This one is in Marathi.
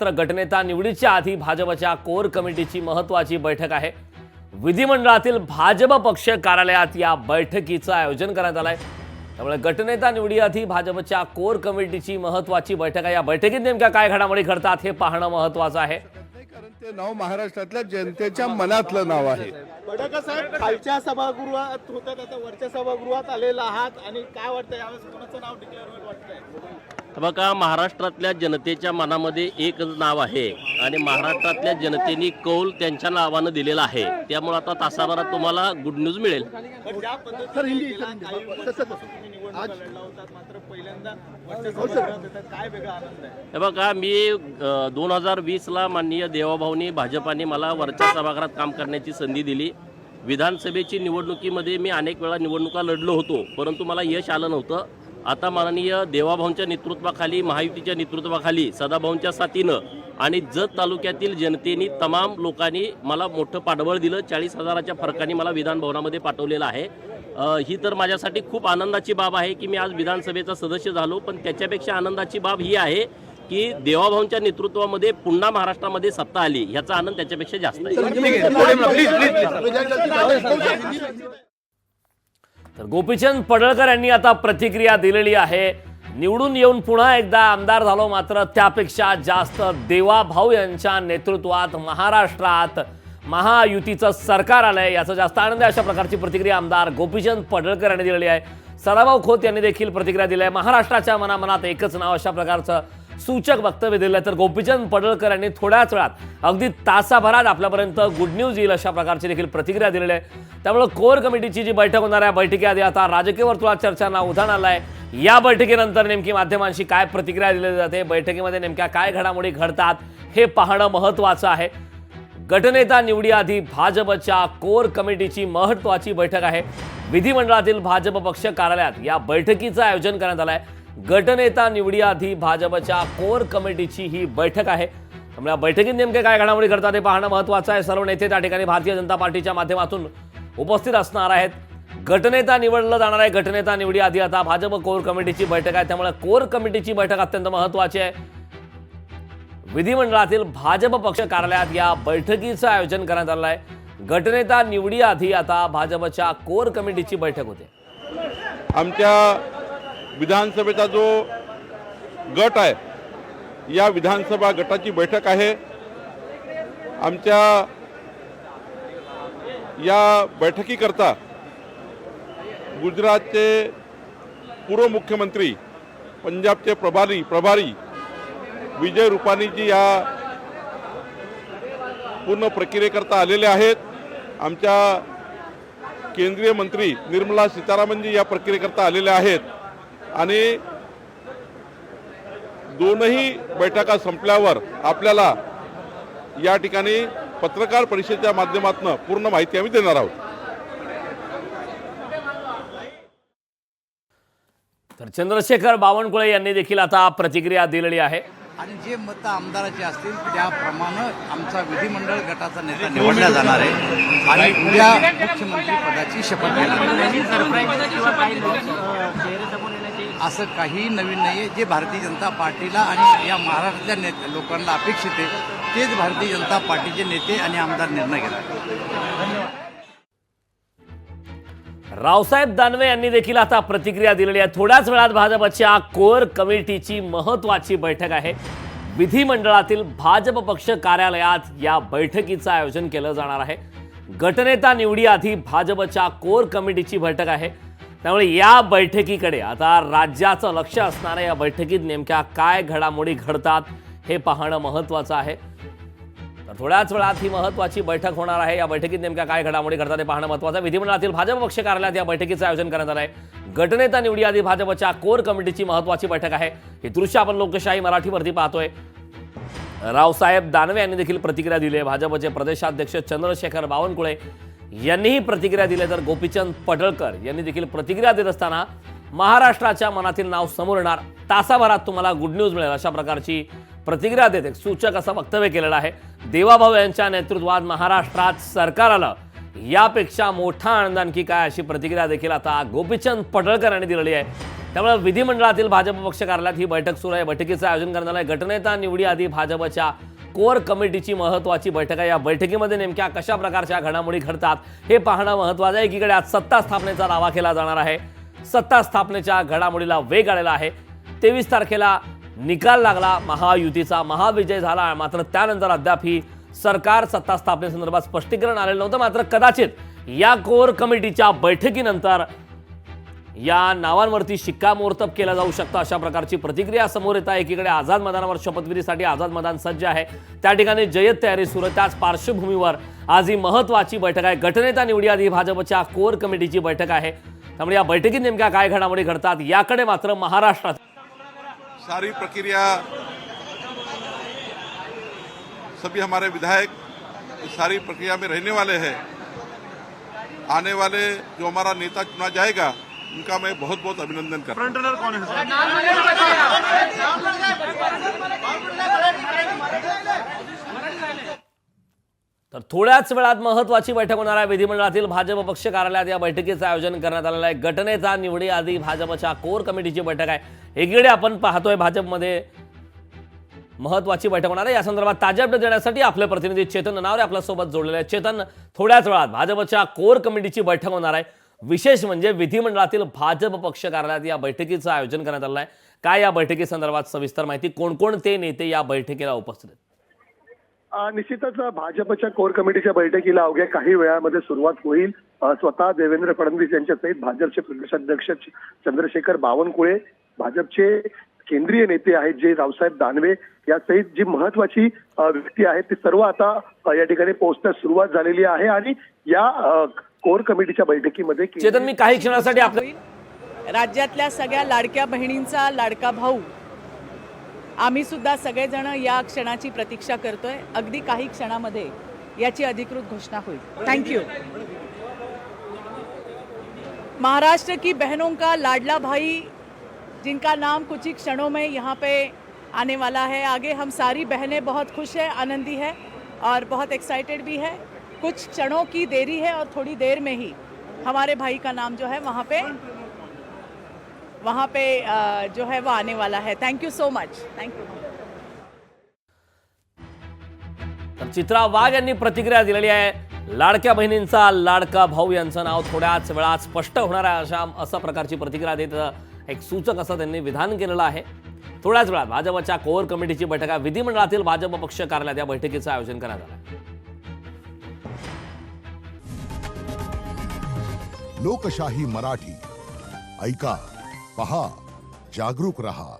गटनेता निवडीच्या आधी भाजपच्या कोर कमिटीची महत्त्वाची बैठक आहे। विधिमंडळातील भाजप पक्ष कार्यालयात या बैठकीचं आयोजन करण्यात आलंय। त्यामुळे गटनेता निवडीआधी भाजपच्या कोर कमिटीची महत्त्वाची बैठक आहे। या बैठकीत नेमक्या काय घडामोडी घडतात हे पाहणं महत्त्वाचं आहे। कारण ते नाव महाराष्ट्रातल्या जनतेच्या मनातलं नाव आहे। बडका साहेब खालच्या सभागृहात होतात, आता वरच्या सभागृहात आलेला आहात आणि काय वाटतं यावेळेस कोणाचं नाव डिक्लेअर होईल वाटतंय? बघा, महाराष्ट्रातल्या जनतेच्या मनामध्ये एकच नाव आहे आणि महाराष्ट्रातल्या जनतेने कौल त्यांच्या नावानं दिलेला आहे। त्यामुळे आता तासाभरात तुम्हाला गुड न्यूज मिळेल। ज्या पद्धतीने आज लढला होता, मात्र पहिल्यांदा वरच्या सभागृहात येतात, काय वेगळा आनंद आहे? हे बघा, मी 2020ला माननीय देवाभाऊनी भाजपाने मला वरच्या सभागृहात काम करण्याची संधी दिली। विधानसभेची निवडणुकीमध्ये मी अनेक वेळा निवडणुका लढलो होतो, परंतु मला यश आलं नव्हतं। आता माननीय देवाभाऊंच्या नेतृत्वाखाली, महायुतीच्या नेतृत्वाखाली, सदाभाऊंच्या साथीनं आणि जत तालुक्यातील जनतेने, तमाम लोकांनी मला मोठं पाठबळ दिलं। 40,000च्या फरकाने मला विधान भवनामध्ये पाठवलेलं आहे। ही तर माझ्यासाठी खूप आनंदाची बाब आहे की मी आज विधानसभेचा सदस्य झालो। पण त्याच्यापेक्षा आनंदाची बाब ही आहे की देवाभाऊंच्या नेतृत्वामध्ये पुन्हा महाराष्ट्रामध्ये सत्ता आली, ह्याचा आनंद त्याच्यापेक्षा जास्त आहे। तर गोपीचंद पडळकर यांनी आता प्रतिक्रिया दिलेली आहे। निवडून येऊन पुन्हा एकदा आमदार झालो, मात्र त्यापेक्षा जास्त देवाभाऊ यांच्या नेतृत्वात महाराष्ट्रात महायुतीचं सरकार आलंय, याचा जास्त आनंद आहे। अशा प्रकारची प्रतिक्रिया आमदार गोपीचंद पडळकर यांनी दिलेली आहे। सदाभाऊ खोत यांनी देखील प्रतिक्रिया दिली आहे। महाराष्ट्राच्या मनामनात एकच नाव, अशा प्रकारचं सूचक वक्तव्य दिलं आहे। तर गोपीचंद पडळकर यांनी थोड्याच वेळात, अगदी तासाभरात आपल्यापर्यंत गुड न्यूज येईल अशा प्रकारची देखील प्रतिक्रिया दिलेली आहे। त्यामुळे कोर कमिटीची जी बैठक होणार आहे, बैठकीआधी आता राजकीय वर्तुळात चर्चांना उधाण आलं आहे। या बैठकीनंतर नेमकी माध्यमांशी काय प्रतिक्रिया दिली जाते, बैठकीमध्ये नेमक्या काय घडामोडी घडतात हे पाहणं महत्त्वाचं आहे। गटनेता निवडीआधी भाजपच्या कोर कमिटीची महत्त्वाची बैठक आहे। विधिमंडळातील भाजप पक्ष कार्यालयात या बैठकीचं आयोजन करण्यात आलं आहे। गटनेता निवडीआधी भाजपच्या कोर कमिटीची ही बैठक आहे। त्यामुळे या बैठकीत नेमके काय घडामोडी घडतात हे पाहणं महत्त्वाचं आहे। सर्व नेते त्या ठिकाणी भारतीय जनता पार्टीच्या माध्यमातून उपस्थित असणार आहेत। गटनेता निवडलं जाणार आहे। गटनेता निवडीआधी आता भाजप कोर कमिटीची बैठक आहे, त्यामुळे कोर कमिटीची बैठक अत्यंत महत्त्वाची आहे। विधिमंडळातील भाजप पक्ष कार्यालयात या बैठकीचं आयोजन करण्यात आलं आहे। गटनेता निवडीआधी आता भाजपच्या कोर कमिटीची बैठक होते। आमच्या विधानसभेचा जो गट आहे, या विधानसभा गटाची बैठक आहे। आमच्या या बैठकीकरता गुजरातचे पूर्व मुख्यमंत्री, पंजाबचे प्रभारी विजय रूपानीजी या पूर्ण प्रक्रियेकरता आलेले आहेत। आमच्या केंद्रीय मंत्री निर्मला सीतारामनजी या प्रक्रियेकरता आलेले आहेत आणि दोनही बैठका संपल्यावर आपल्याला या ठिकाणी पत्रकार परिषदेच्या माध्यमातून पूर्ण माहिती आम्ही देणार आहोत। तर चंद्रशेखर बावनकुळे यांनी देखील आता प्रतिक्रिया दिलेली आहे। आणि जे मत आमदाराचे असतील त्याप्रमाणे आमचा विधिमंडळ गटाचा नेता निवडला जाणार आहे आणि उद्या मुख्यमंत्री पदाची शपथ घेणार असं काही नवीन नाही आहे। जे भारतीय जनता पार्टीला आणि या महाराष्ट्रातल्या लोकांना अपेक्षित आहे तेच भारतीय जनता पार्टीचे नेते आणि आमदार निर्णय घेणार। रावसाहेब दानवे यांनी देखील आता प्रतिक्रिया दिलेली आहे। थोड्याच वेळात भाजपच्या कोर कमिटीची महत्त्वाची बैठक आहे। विधिमंडळातील भाजप पक्ष कार्यालयात या बैठकीचं आयोजन केलं जाणार आहे। गटनेता निवडीआधी भाजपच्या कोर कमिटीची बैठक आहे, त्यामुळे या बैठकीकडे आता राज्याचं लक्ष असणार आहे। या बैठकीत नेमक्या काय घडामोडी घडतात हे पाहणं महत्त्वाचं आहे। तर थोड्याच वेळात ही महत्त्वाची बैठक होणार आहे। या बैठकीत नेमक्या काय घडामोडी घडतात हे पाहणं महत्त्वाचं आहे। विधिमंडळातील भाजप पक्ष कार्यालयात या बैठकीचं आयोजन करण्यात आलं आहे। गटनेता निवडीआधी भाजपच्या कोर कमिटीची महत्त्वाची बैठक आहे। हे दृश्य आपण लोकशाही मराठीवरती पाहतोय। रावसाहेब दानवे यांनी देखील प्रतिक्रिया दिली आहे। भाजपचे प्रदेशाध्यक्ष चंद्रशेखर बावनकुळे यांनीही प्रतिक्रिया दिली, तर गोपीचंद पडळकर यांनी देखील प्रतिक्रिया देत असताना महाराष्ट्राच्या मनातील नाव समोर येणार, तासाभरात तुम्हाला गुड न्यूज मिळेल अशा प्रकारची प्रतिक्रिया देत एक सूचक असं वक्तव्य केलेलं आहे। देवाभाऊ यांच्या नेतृत्वात महाराष्ट्रात सरकार आलं, यापेक्षा मोठा आनंद आणखी काय, अशी प्रतिक्रिया देखील आता गोपीचंद पडळकर यांनी दिलेली आहे। त्यामुळे विधिमंडळातील भाजप पक्ष कार्यालयात ही बैठक सुरू आहे. बैठकीचं आयोजन करण्यात आलं आहे. गटनेता निवडीआधी भाजपच्या कोर कमिटीची महत्त्वाची बैठक आहे. या बैठकीमध्ये नेमक्या कशा प्रकारच्या घडामोडी घडतात हे पाहणं महत्त्वाचं आहे. एकीकडे आज सत्ता स्थापनेचा दावा केला जाणार आहे. सत्ता स्थापनेच्या घडामोडीला वेग आलेला आहे. 23 तारखेला निकाल लागला, महायुतीचा महाविजय झाला. मात्र त्यानंतर अद्याप ही सरकार सत्ता स्थापनेसंदर्भात स्पष्टीकरण आलेलं नव्हतं. मात्र कदाचित या कोर कमिटीच्या बैठकीनंतर या नावांवरती शिक्कामोर्तब केला जाऊ शकतं, अशा प्रकारची प्रतिक्रिया समोर येत आहे. एकीकडे आझाद मैदानावर शपथविधीसाठी आझाद मैदान सज्ज आहे. त्या ठिकाणी जय्यत तयारी सुरू आहे. त्याच पार्श्वभूमीवर आज ही महत्त्वाची बैठक आहे. गटनेता निवडीआधी भाजपच्या कोर कमिटीची बैठक आहे. त्यामुळे या बैठकीत नेमक्या काय घडामोडी घडतात याकडे मात्र महाराष्ट्रात सारी प्रक्रिया, सभी हमारे विधायक इस सारी प्रक्रिया में रहने वाले हैं. आने वाले जो हमारा नेता चुना जाएगा उनका मैं बहुत बहुत अभिनंदन करता हूं. फ्रंट रनर कौन है? तर थोड्याच वेळात महत्त्वाची बैठक होणार आहे. विधिमंडळातील भाजप पक्ष कार्यालयात या बैठकीचं आयोजन करण्यात आलेलं आहे. गटनेता निवडीआधी भाजपच्या कोर कमिटीची बैठक आहे. एकीकडे आपण पाहतोय भाजपमध्ये महत्त्वाची बैठक होणार आहे. या संदर्भात ताजे अपडेट देण्यासाठी आपले प्रतिनिधी चेतन ननावरे आपल्यासोबत जोडलेले आहेत. चेतन, थोड्याच वेळात भाजपच्या कोर कमिटीची बैठक होणार आहे. विशेष म्हणजे विधिमंडळातील भाजप पक्ष कार्यालयात या बैठकीचं आयोजन करण्यात आलं आहे. काय या बैठकीसंदर्भात सविस्तर माहिती, कोणकोणते नेते या बैठकीला उपस्थित आहेत? निश्चितच भाजपच्या कोर कमिटीच्या बैठकीला अवघ्या काही वेळामध्ये सुरुवात होईल. स्वतः देवेंद्र फडणवीस यांच्यासहित भाजपचे प्रदेशाध्यक्ष चंद्रशेखर बावनकुळे, भाजपचे केंद्रीय नेते आहेत जे रावसाहेब दानवे यासहित जी महत्वाची व्यक्ती आहेत ती सर्व आता या ठिकाणी पोहोचण्यास सुरुवात झालेली आहे. आणि या कोर कमिटीच्या बैठकीमध्ये चेतन, मी काही क्षणासाठी आपल्या राज्यातल्या सगळ्या लाडक्या बहिणींचा लाडका भाऊ आम्ही सुद्धा सगळेजण या क्षणाची प्रतीक्षा करतोय. अगदी काही क्षणामध्ये याची अधिकृत घोषणा होईल. Thank you. महाराष्ट्र की बहनों का लाडला भाई जिनका नाम कुछ ही क्षणों में यहाँ पे आने वाला है. आगे हम सारी बहनें बहुत खुश है, आनंदी है और बहुत एक्साइटेड भी है. कुछ क्षणों की देरी है और थोड़ी देर में ही हमारे भाई का नाम जो है वहाँ पे जो है वो आने वाला है. Thank you so much. Thank you. तर चित्रा वाघ यांनी प्रतिक्रिया दिलेली आहे. लाडक्या बहिणींचा लाडका भाऊ यांचं नाव थोड्याच वेळात स्पष्ट होणार आहे, अशा प्रकारची प्रतिक्रिया देत एक सूचक असं त्यांनी विधान केलेलं आहे. थोड्याच वेळात भाजपच्या कोर कमिटीची बैठक आहे. विधिमंडळातील भाजप पक्ष कार्यालयात या बैठकीचं आयोजन करण्यात आलं आहे. लोकशाही मराठी ऐका, पहा, जागरूक रहा.